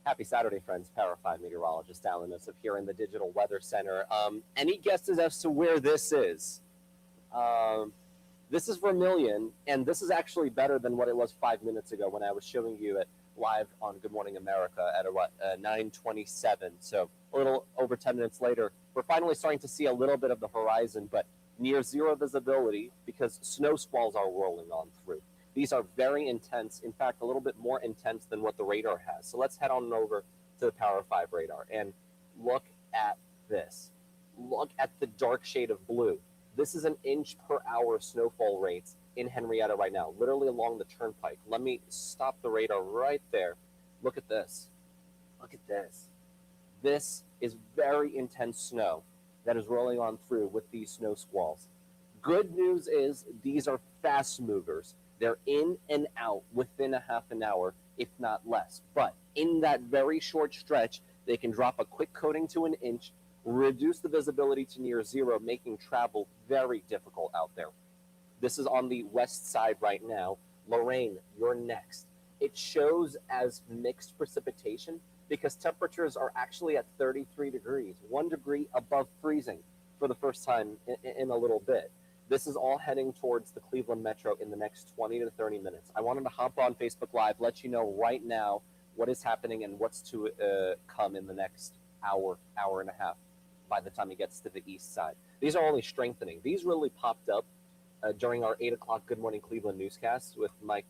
Happy Saturday, friends. Power 5 Meteorologist Allan Nosoff here in the Digital Weather Center. Any guesses as to where this is? This is Vermilion, and this is actually better than what it was 5 minutes ago when I was showing you it live on Good Morning America at 9:27. So a little over 10 minutes later, we're finally starting to see a little bit of the horizon, but near zero visibility because snow squalls are rolling on through. These are very intense, in fact, a little bit more intense than what the radar has. So let's head on over to the Power 5 radar and look at this. Look at the dark shade of blue. This is an inch per hour snowfall rates in Henrietta right now, literally along the turnpike. Let me stop the radar right there. Look at this. Look at this. This is very intense snow that is rolling on through with these snow squalls. Good news is these are fast movers. They're in and out within a half an hour, if not less. But in that very short stretch, they can drop a quick coating to an inch, reduce the visibility to near zero, making travel very difficult out there. This is on the west side right now. Lorraine, you're next. It shows as mixed precipitation because temperatures are actually at 33 degrees, 1 degree above freezing for the first time in a little bit. This is all heading towards the Cleveland Metro in the next 20 to 30 minutes. I wanted to hop on Facebook Live, let you know right now what is happening and what's to come in the next hour, hour and a half by the time it gets to the east side. These are only strengthening. These really popped up during our 8 o'clock Good Morning Cleveland newscast with Mike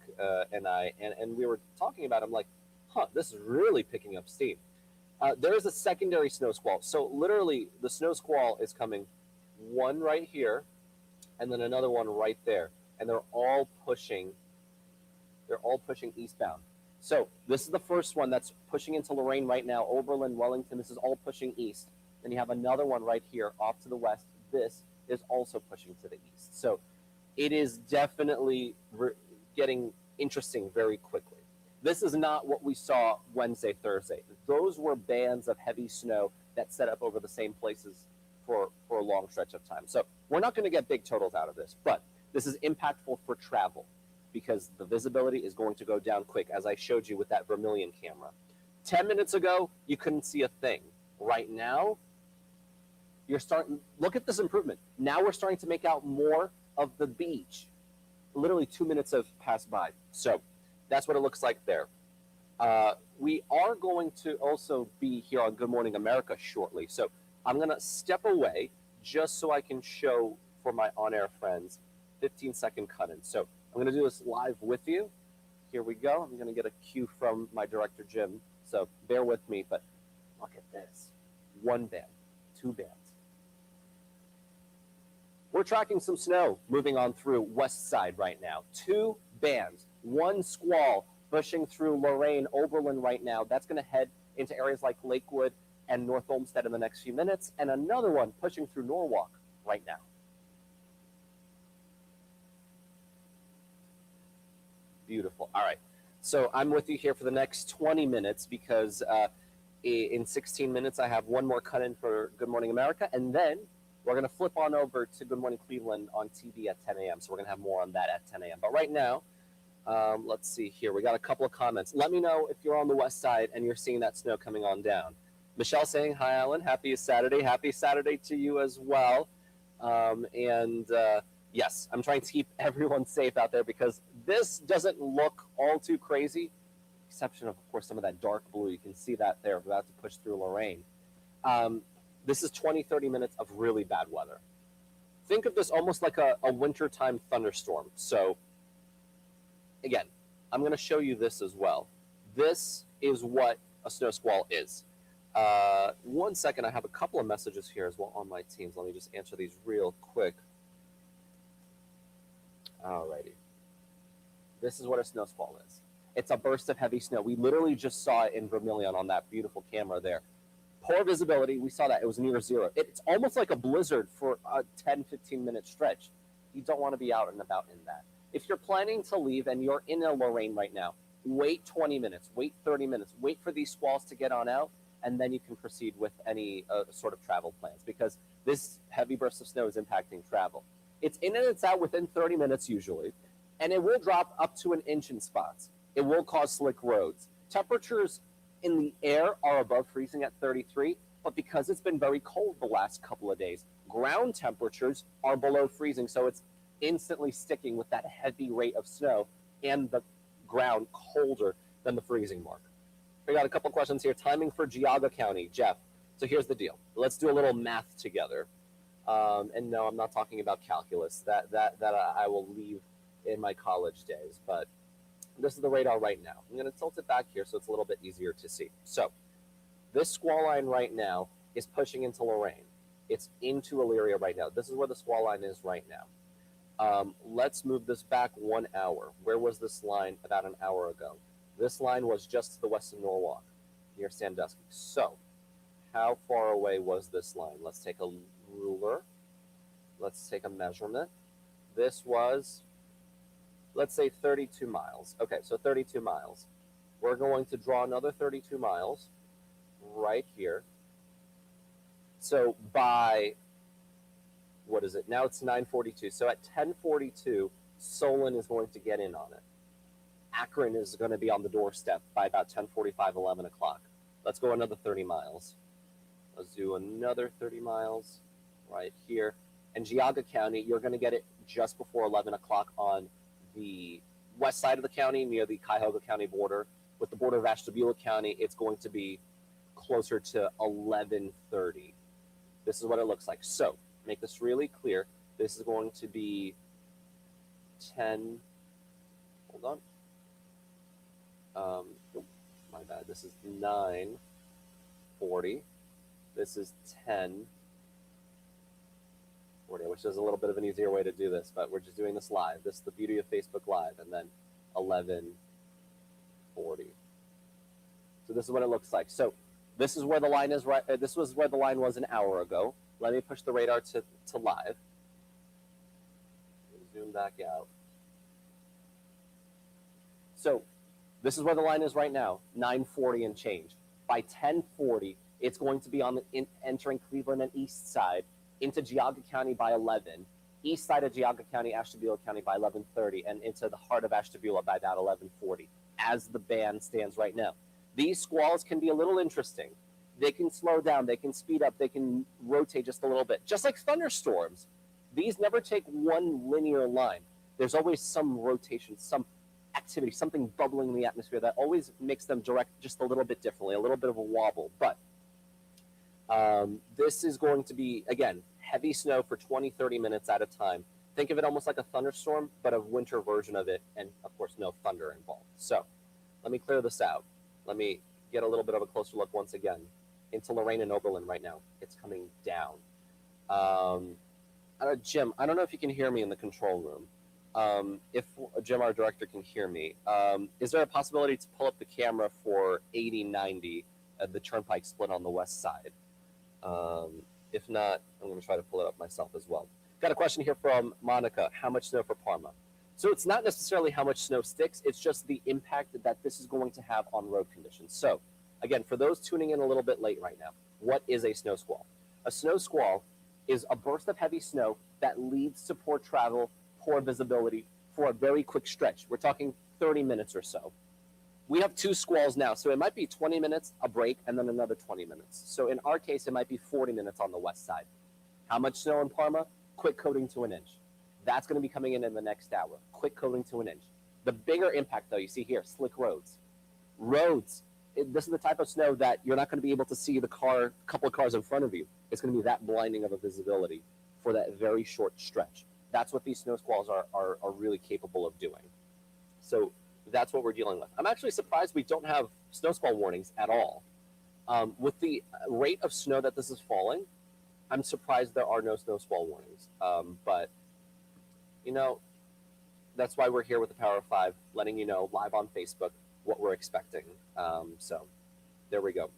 and I, and we were talking about it. I'm like, this is really picking up steam. There is a secondary snow squall. So literally the snow squall is coming one right here, and then another one right there, and they're all pushing eastbound. So this is the first one that's pushing into Lorraine right now, Oberlin, Wellington. This is all pushing east. Then you have another one right here off to the west. This is also pushing to the east. So it is definitely getting interesting very quickly. This is not what we saw Wednesday, Thursday. Those were bands of heavy snow that set up over the same places for a long stretch of time. So we're not going to get big totals out of this, but this is impactful for travel because the visibility is going to go down quick, as I showed you with that Vermilion camera. 10 minutes ago, you couldn't see a thing. Right now, you're starting, look at this improvement. Now we're starting to make out more of the beach. Literally 2 minutes have passed by. So that's what it looks like there. We are going to also be here on Good Morning America shortly. So I'm going to step away just so I can show for my on-air friends 15-second cut-in. So I'm going to do this live with you. Here we go. I'm going to get a cue from my director, Jim. So bear with me, but look at this. One band, two bands. We're tracking some snow moving on through west side right now. Two bands, one squall pushing through Lorraine, Oberlin right now. That's going to head into areas like Lakewood and North Olmsted in the next few minutes, and another one pushing through Norwalk right now. Beautiful. All right. So I'm with you here for the next 20 minutes because in 16 minutes I have one more cut-in for Good Morning America, and then we're going to flip on over to Good Morning Cleveland on TV at 10 a.m. So we're going to have more on that at 10 a.m. But right now, let's see here. We got a couple of comments. Let me know if you're on the west side and you're seeing that snow coming on down. Michelle saying, hi, Alan. Happy Saturday. Happy Saturday to you as well. Yes, I'm trying to keep everyone safe out there because this doesn't look all too crazy, exception of course, some of that dark blue. You can see that there. We're about to push through Lorraine. This is 20, 30 minutes of really bad weather. Think of this almost like a wintertime thunderstorm. So, again, I'm going to show you this as well. This is what a snow squall is. 1 second, I have a couple of messages here as well on my teams. Let me just answer these real quick. Alrighty. This is what a snow squall is. It's a burst of heavy snow. We literally just saw it in Vermilion on that beautiful camera there. Poor visibility, we saw that. It was near zero. It's almost like a blizzard for a 10, 15-minute stretch. You don't want to be out and about in that. If you're planning to leave and you're in Lorraine right now, wait 20 minutes, wait 30 minutes, wait for these squalls to get on out, and then you can proceed with any sort of travel plans because this heavy burst of snow is impacting travel. It's in and it's out within 30 minutes usually, and it will drop up to an inch in spots. It will cause slick roads. Temperatures in the air are above freezing at 33, but because it's been very cold the last couple of days, ground temperatures are below freezing, so it's instantly sticking with that heavy rate of snow and the ground colder than the freezing mark. We got a couple questions here. Timing for Geauga County, Jeff. So here's the deal. Let's do a little math together. And no, I'm not talking about calculus. That I will leave in my college days. But this is the radar right now. I'm going to tilt it back here so it's a little bit easier to see. So this squall line right now is pushing into Lorain. It's into Elyria right now. This is where the squall line is right now. Let's move this back 1 hour. Where was this line about an hour ago? This line was just to the west of Norwalk, near Sandusky. So how far away was this line? Let's take a ruler. Let's take a measurement. This was, let's say 32 miles. Okay, so 32 miles. We're going to draw another 32 miles right here. So by, what is it? Now it's 9:42. So at 10:42, Solon is going to get in on it. Akron is going to be on the doorstep by about 10:45, 11 o'clock. Let's go another 30 miles. Let's do another 30 miles right here. And Geauga County, you're going to get it just before 11 o'clock on the west side of the county, near the Cuyahoga County border. With the border of Ashtabula County, it's going to be closer to 11:30. This is what it looks like. So, make this really clear. This is going to be 10, hold on. My bad, this is 9:40. This is 10:40. I wish there was a little bit of an easier way to do this, but we're just doing this live. This is the beauty of Facebook Live, and then 11:40. So this is what it looks like. So this is where the line is right. This was where the line was an hour ago. Let me push the radar to live. Zoom back out. So this is where the line is right now, 9:40 and change. By 10:40, it's going to be on the entering Cleveland and east side into Geauga County by 11, east side of Geauga County, Ashtabula County by 11:30, and into the heart of Ashtabula by about 11:40, as the band stands right now. These squalls can be a little interesting. They can slow down, they can speed up, they can rotate just a little bit. Just like thunderstorms, these never take one linear line. There's always some rotation, some activity, something bubbling in the atmosphere that always makes them direct just a little bit differently, a little bit of a wobble. But this is going to be, again, heavy snow for 20, 30 minutes at a time. Think of it almost like a thunderstorm, but a winter version of it, and of course, no thunder involved. So let me clear this out. Let me get a little bit of a closer look once again into Lorain and Oberlin right now. It's coming down. Jim, I don't know if you can hear me in the control room. If Jim, our director, can hear me, is there a possibility to pull up the camera for 80-90 at the Turnpike split on the west side? If not, I'm going to try to pull it up myself as well. Got a question here from Monica. How much snow for Parma? So it's not necessarily how much snow sticks, it's just the impact that this is going to have on road conditions. So again, for those tuning in a little bit late right now, what is a snow squall? A snow squall is a burst of heavy snow that leads to poor travel, poor visibility for a very quick stretch. We're talking 30 minutes or so. We have 2 squalls now, so it might be 20 minutes, a break, and then another 20 minutes. So in our case, it might be 40 minutes on the west side. How much snow in Parma? Quick coating to an inch. That's going to be coming in the next hour. Quick coating to an inch. The bigger impact, though, you see here, slick roads. Roads, this is the type of snow that you're not going to be able to see the couple of cars in front of you. It's going to be that blinding of a visibility for that very short stretch. That's what these snow squalls are really capable of doing. So that's what we're dealing with. I'm actually surprised we don't have snow squall warnings at all. With the rate of snow that this is falling, I'm surprised there are no snow squall warnings. But, you know, that's why we're here with the Power of 5, letting you know live on Facebook what we're expecting. So there we go.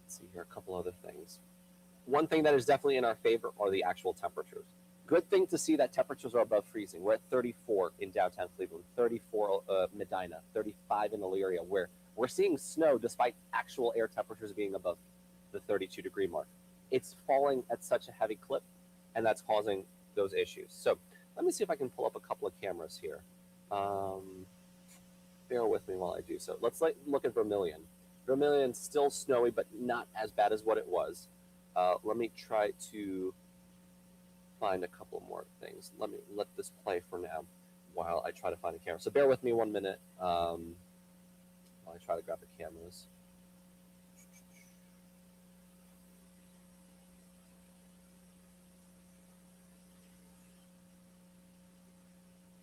Let's see here, a couple other things. One thing that is definitely in our favor are the actual temperatures. Good thing to see that temperatures are above freezing. We're at 34 in downtown Cleveland, 34 Medina, 35 in Elyria, where we're seeing snow despite actual air temperatures being above the 32-degree mark. It's falling at such a heavy clip, and that's causing those issues. So let me see if I can pull up a couple of cameras here. bear with me while I do so. Let's look at Vermilion. Vermilion's still snowy, but not as bad as what it was. Let me try to find a couple more things. Let this play for now while I try to find a camera. So bear with me 1 minute while I try to grab the cameras.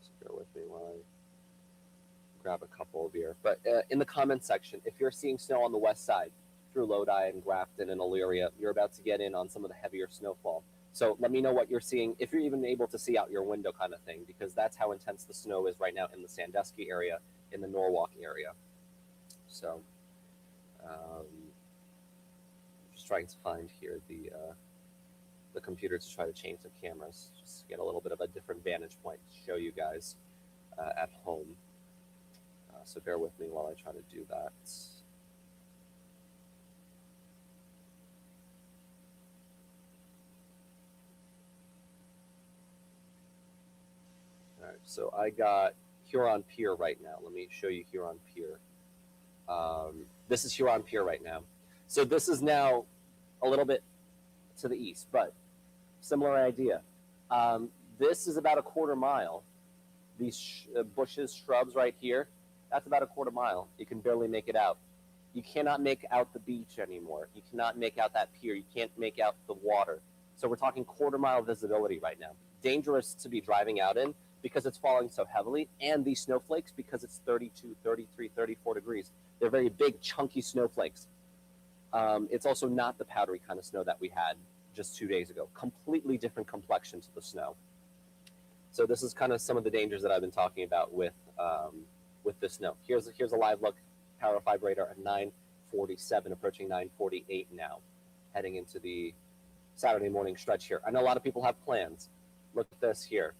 So bear with me while I grab a couple of here. But in the comment section, if you're seeing snow on the west side through Lodi and Grafton and Elyria, you're about to get in on some of the heavier snowfall. So let me know what you're seeing, if you're even able to see out your window kind of thing, because that's how intense the snow is right now in the Sandusky area, in the Norwalk area. So just trying to find here the computer to try to change the cameras, just to get a little bit of a different vantage point to show you guys at home. So bear with me while I try to do that. All right, so I got Huron Pier right now. Let me show you Huron Pier. This is Huron Pier right now. So this is now a little bit to the east, but similar idea. This is about a quarter mile. These bushes, shrubs right here, that's about a quarter mile. You can barely make it out. You cannot make out the beach anymore. You cannot make out that pier. You can't make out the water. So we're talking quarter mile visibility right now. Dangerous to be driving out in because it's falling so heavily, and these snowflakes, because it's 32, 33, 34 degrees. They're very big, chunky snowflakes. It's also not the powdery kind of snow that we had just 2 days ago. Completely different complexion to the snow. So this is kind of some of the dangers that I've been talking about with this snow. Here's a live look, Power 5 radar at 9:47, approaching 9:48 now, heading into the Saturday morning stretch here. I know a lot of people have plans. Look at this here.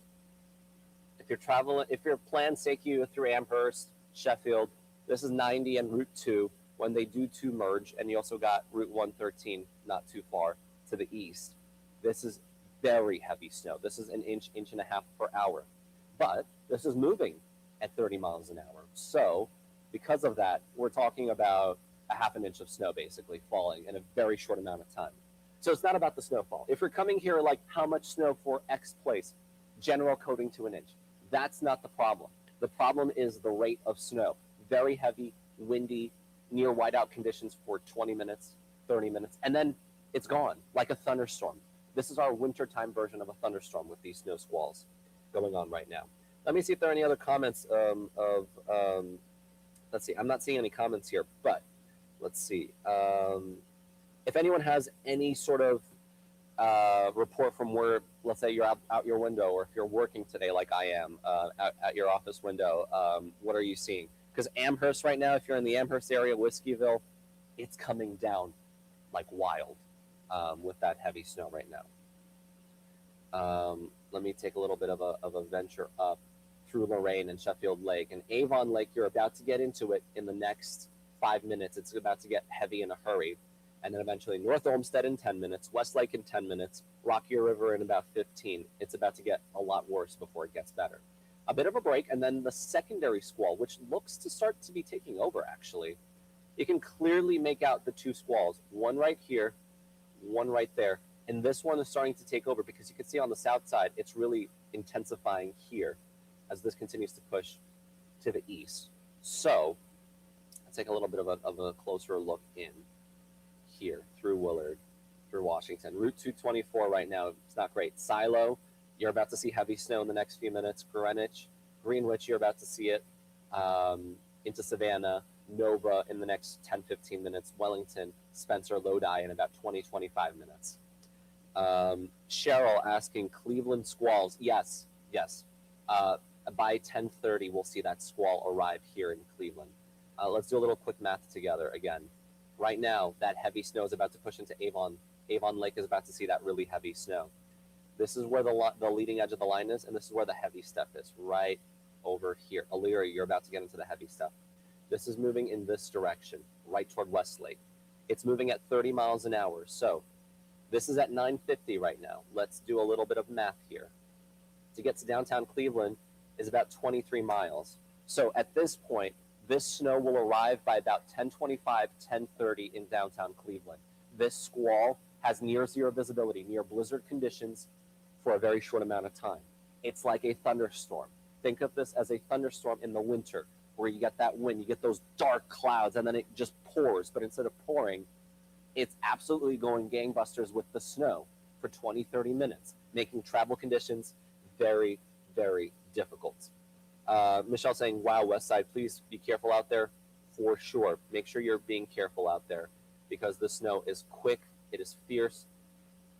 If your plans take you through Amherst, Sheffield, this is 90 and Route 2 when they do two merge, and you also got Route 113 not too far to the east. This is very heavy snow. This is an inch, inch and a half per hour, but this is moving at 30 miles an hour. So because of that, we're talking about a half an inch of snow basically falling in a very short amount of time. So it's not about the snowfall. If you're coming here like how much snow for X place, general coding to an inch, that's not the problem. The problem is the rate of snow. Very heavy, windy, near whiteout conditions for 20 minutes, 30 minutes, and then it's gone like a thunderstorm. This is our wintertime version of a thunderstorm with these snow squalls going on right now. Let me see if there are any other comments let's see, I'm not seeing any comments here, but let's see. If anyone has any sort of report from where, let's say you're out your window, or if you're working today like I am at your office window, what are you seeing? Because Amherst right now, if you're in the Amherst area, Whiskeyville, it's coming down like wild with that heavy snow right now. Let me take a little bit of a venture up through Lorraine and Sheffield Lake. And Avon Lake, you're about to get into it in the next 5 minutes. It's about to get heavy in a hurry. And then eventually North Olmsted in 10 minutes, Westlake in 10 minutes, Rocky River in about 15. It's about to get a lot worse before it gets better. A bit of a break, and then the secondary squall, which looks to start to be taking over, actually. You can clearly make out the two squalls, one right here, one right there. And this one is starting to take over because you can see on the south side, it's really intensifying here as this continues to push to the east. So let's take a little bit of a closer look in here through Willard, through Washington. Route 224 right now, it's not great. Silo, you're about to see heavy snow in the next few minutes. Greenwich, you're about to see it into Savannah. Nova in the next 10-15 minutes. Wellington, Spencer, Lodi in about 20-25 minutes. Cheryl asking Cleveland squalls. Yes. By 10:30, we'll see that squall arrive here in Cleveland. Let's do a little quick math together again. Right now, that heavy snow is about to push into Avon. Avon Lake is about to see that really heavy snow. This is where the leading edge of the line is, and this is where the heavy stuff is, right over here. Elyria, you're about to get into the heavy stuff. This is moving in this direction, right toward Westlake. It's moving at 30 miles an hour. So this is at 9:50 right now. Let's do a little bit of math here. To get to downtown Cleveland is about 23 miles. So at this point, This snow will arrive by about 10:25, 10:30 in downtown Cleveland. This squall has near zero visibility, near blizzard conditions for a very short amount of time. It's like a thunderstorm. Think of this as a thunderstorm in the winter, where you get that wind, you get those dark clouds, and then it just pours. But instead of pouring, it's absolutely going gangbusters with the snow for 20, 30 minutes, making travel conditions very, very difficult. Michelle saying, wow, West Side, please be careful out there. For sure. Make sure you're being careful out there because the snow is quick. It is fierce.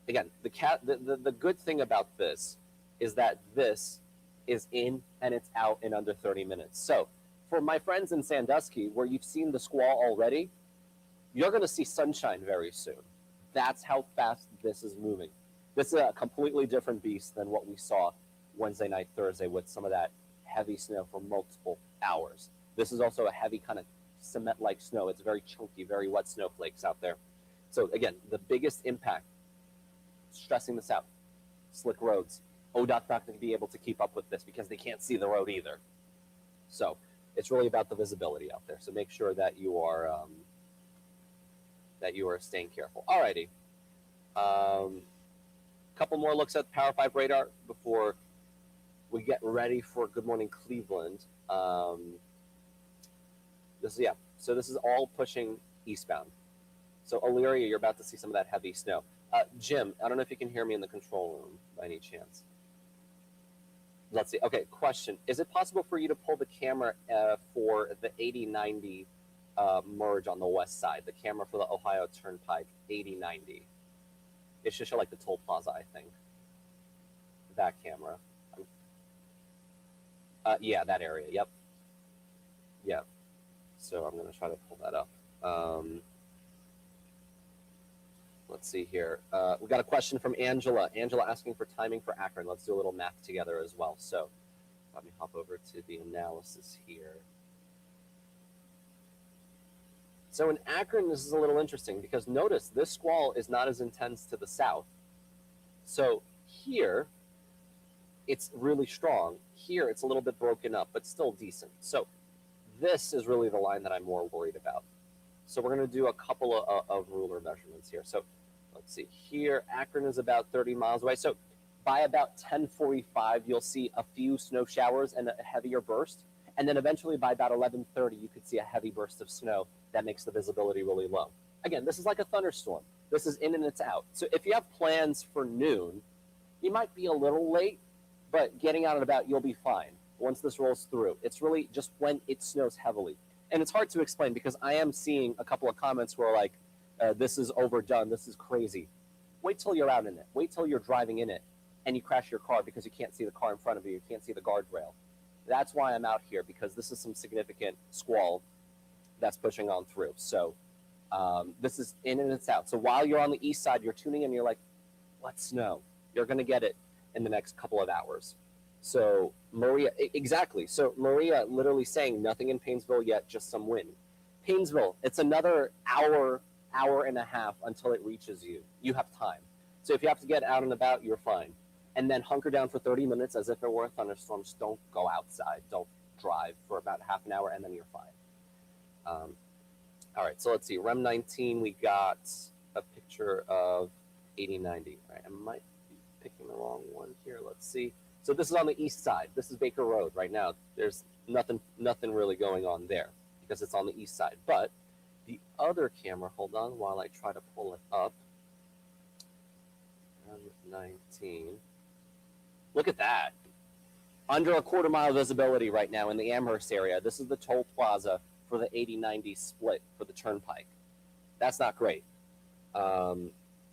Again, the good thing about this is that this is in and it's out in under 30 minutes. So for my friends in Sandusky, where you've seen the squall already, you're going to see sunshine very soon. That's how fast this is moving. This is a completely different beast than what we saw Wednesday night, Thursday with some of that heavy snow for multiple hours. This is also a heavy kind of cement-like snow. It's very chunky, very wet snowflakes out there. So again, the biggest impact, stressing this out, slick roads. ODOT's not going to be able to keep up with this because they can't see the road either. So it's really about the visibility out there. So make sure that you are staying careful. Alrighty. Couple more looks at Power 5 radar before we get ready for Good Morning Cleveland. So this is all pushing eastbound. So Elyria, you're about to see some of that heavy snow. Jim, I don't know if you can hear me in the control room by any chance. Let's see. Okay, question. Is it possible for you to pull the camera for the 8090 merge on the west side, the camera for the Ohio Turnpike 8090? It should show like the toll plaza, I think. That camera. Yeah, that area. Yep. Yeah. So I'm going to try to pull that up. Let's see here. We got a question from Angela. Angela asking for timing for Akron. Let's do a little math together as well. So let me hop over to the analysis here. So in Akron, this is a little interesting because notice this squall is not as intense to the south. So here, it's really strong. Here, it's a little bit broken up, but still decent. So this is really the line that I'm more worried about. So we're going to do a couple of ruler measurements here. So let's see. Here, Akron is about 30 miles away. So by about 10:45, you'll see a few snow showers and a heavier burst. And then eventually by about 11:30, you could see a heavy burst of snow that makes the visibility really low. Again, this is like a thunderstorm. This is in and it's out. So if you have plans for noon, you might be a little late, but getting out and about, you'll be fine once this rolls through. It's really just when it snows heavily. And it's hard to explain because I am seeing a couple of comments where like, this is overdone, this is crazy. Wait till you're out in it. Wait till you're driving in it and you crash your car because you can't see the car in front of you, you can't see the guardrail. That's why I'm out here, because this is some significant squall that's pushing on through. So this is in and it's out. So while you're on the east side, you're tuning in, you're like, what snow? You're going to get it in the next couple of hours. So Maria, exactly. So Maria literally saying nothing in Painesville yet, just some wind. Painesville, it's another hour, hour and a half until it reaches you. You have time. So if you have to get out and about, you're fine. And then hunker down for 30 minutes as if it were a thunderstorm. Just don't go outside. Don't drive for about half an hour, and then you're fine. All right, so let's see. REM 19, we got a picture of 8090. All right, I might be picking the wrong one here. Let's see. So this is on the east side. This is Baker Road right now. There's nothing really going on there because it's on the east side. But the other camera, hold on while I try to pull it up. REM 19. Look at that. Under a quarter-mile visibility right now in the Amherst area. This is the toll plaza for the 80-90 split for the Turnpike. That's not great. So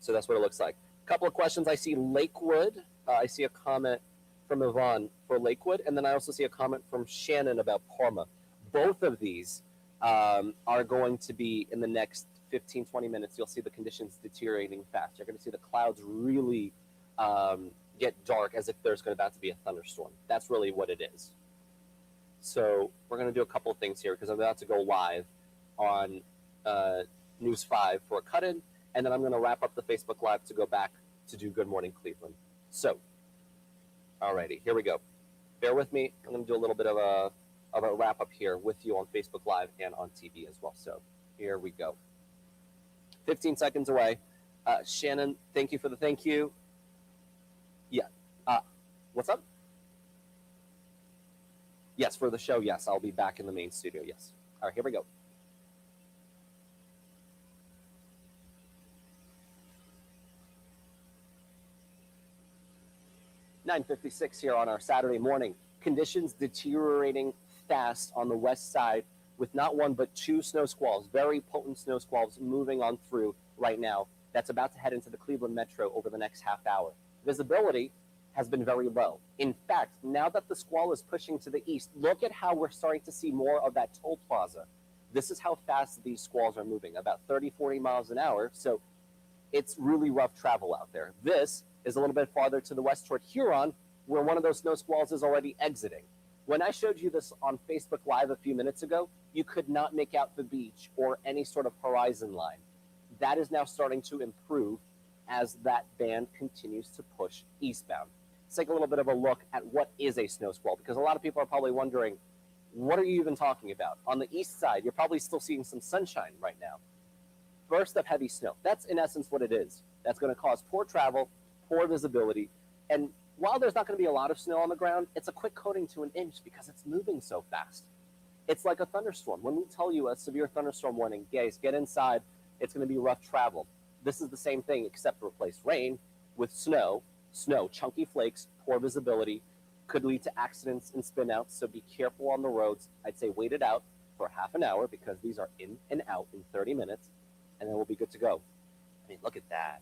that's what it looks like. A couple of questions. I see Lakewood. I see a comment from Yvonne for Lakewood, and then I also see a comment from Shannon about Parma. Both of these are going to be in the next 15, 20 minutes. You'll see the conditions deteriorating fast. You're going to see the clouds really get dark as if there's about to be a thunderstorm. That's really what it is. So we're going to do a couple of things here because I'm about to go live on News 5 for a cut-in, and then I'm going to wrap up the Facebook Live to go back to do Good Morning Cleveland. So, alrighty, here we go. Bear with me. I'm going to do a little bit of of a wrap up here with you on Facebook Live and on TV as well. So here we go. 15 seconds away. Shannon, thank you for the thank you. Yeah. What's up? Yes, for the show, yes. I'll be back in the main studio, yes. All right, here we go. (9:56) here on our Saturday morning. Conditions deteriorating fast on the west side with not one but two snow squalls, very potent snow squalls moving on through right now. That's about to head into the Cleveland metro over the next half hour. Visibility has been very low. In fact, now that the squall is pushing to the east, look at how we're starting to see more of that toll plaza. This is how fast these squalls are moving, about 30, 40 miles an hour. So it's really rough travel out there. This is a little bit farther to the west toward Huron, where one of those snow squalls is already exiting. When I showed you this on Facebook Live a few minutes ago, you could not make out the beach or any sort of horizon line. That is now starting to improve as that band continues to push eastbound. Let's take a little bit of a look at what is a snow squall, because a lot of people are probably wondering, what are you even talking about? On the east side, you're probably still seeing some sunshine right now. Burst of heavy snow. That's in essence what it is. That's going to cause poor travel, poor visibility, and while there's not going to be a lot of snow on the ground, it's a quick coating to an inch because it's moving so fast. It's like a thunderstorm. When we tell you a severe thunderstorm warning, guys, get inside, it's going to be rough travel. This is the same thing except replace rain with snow, chunky flakes, poor visibility, could lead to accidents and spinouts, so be careful on the roads. I'd say wait it out for half an hour because these are in and out in 30 minutes, and then we'll be good to go. I mean, look at that.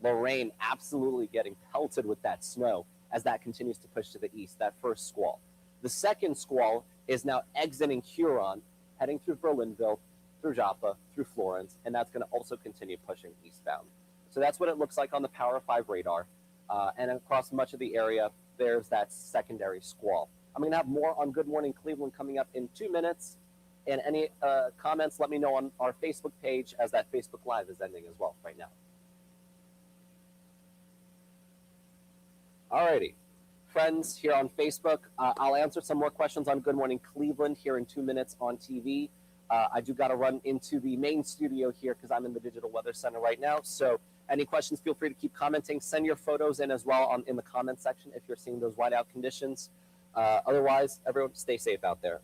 Lorraine absolutely getting pelted with that snow as that continues to push to the east, that first squall. The second squall is now exiting Huron, heading through Berlinville, through Joppa, through Florence, and that's going to also continue pushing eastbound. So that's what it looks like on the Power 5 radar. And across much of the area, there's that secondary squall. I'm going to have more on Good Morning Cleveland coming up in 2 minutes. And any comments, let me know on our Facebook page as that Facebook Live is ending as well right now. Alrighty, friends here on Facebook, I'll answer some more questions on Good Morning Cleveland here in 2 minutes on TV. I do got to run into the main studio here because I'm in the Digital Weather Center right now. So any questions, feel free to keep commenting. Send your photos in as well in the comment section if you're seeing those whiteout conditions. Otherwise, everyone stay safe out there.